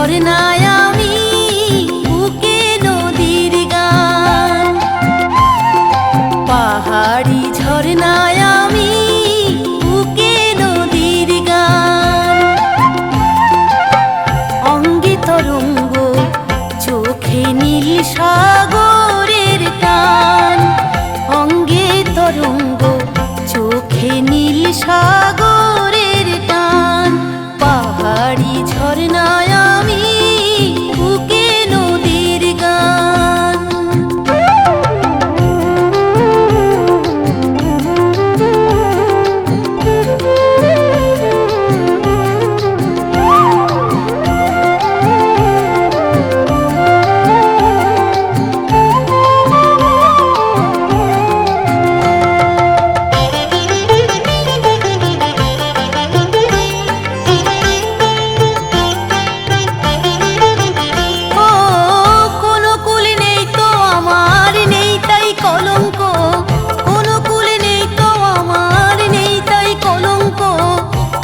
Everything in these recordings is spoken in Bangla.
ঝরনায় আমি বুকে নদীর গান, পাহাড়ি ঝরনায় আমি বুকে নদীর গান। অঙ্গে তরঙ্গ চোখে নীল সাগরের টান, অঙ্গে তরঙ্গ চোখে নীল সাগরের টান। পাহাড়ি ঝরনায় আমি বুকে নদীর গান।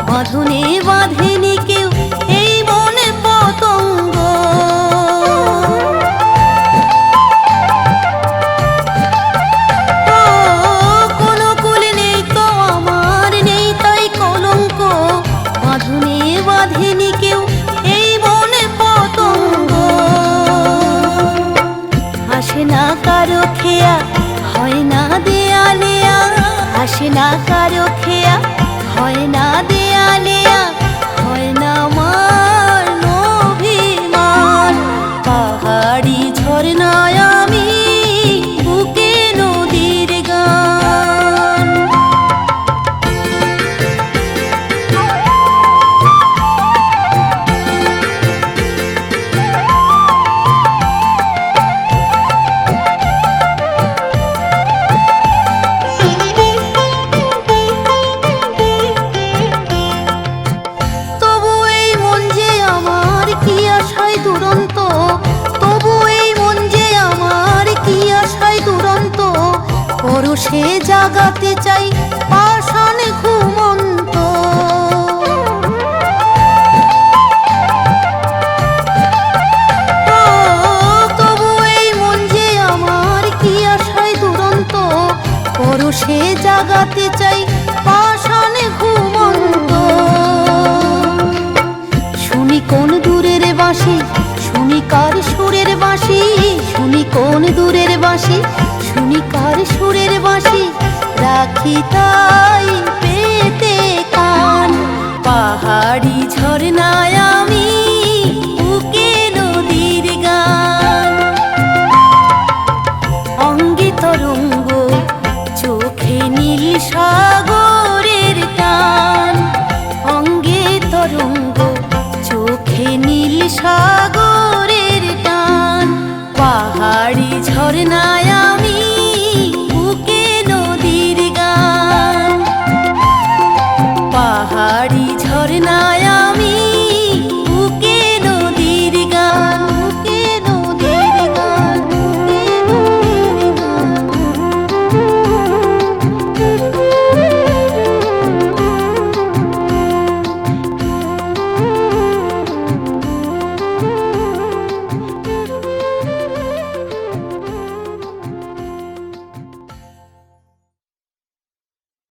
বাঁধনে বাঁধেনি কেউ এই বনে পতঙ্গ, কোনো কুল নেই তো আমার নেই তাই কলঙ্ক। বাঁধনে বাঁধেনি কেউ এই বনে পতঙ্গ। আসে না কারো খেয়া হয় না দেয়ালেয়া, আসে না কারো খেয়া হয় না দেয়ালেয়া, হয় না আমার অভিমান। পাহাড়ি ঝরনায় আমি বুকে নদীর গান। দুরন্ত তবু এই মন যে আমার কি আশায় দুরন্ত, পরশে জাগাতে চাই পাষাণ ঘুমন্ত। তবু এই মন যে আমার কি আশায় দুরন্ত, পরশে জাগাতে চাই পাষাণ ঘুমন্ত। শুনি কোন দূরের বাঁশি, শুনি কার সুরের বাঁশি, শুনি কোন দূরের বাঁশি, শুনি কার সুরের বাঁশি, রাখি তাই পেতে কান। পাহাড়ি ঝরনায় আমি বুকে নদীর গান, অঙ্গে তরঙ্গ চোখে নীল সাগরের টান, অঙ্গে তরঙ্গ চোখে নীল সাগরের টান। পাহাড়ি ঝরনায়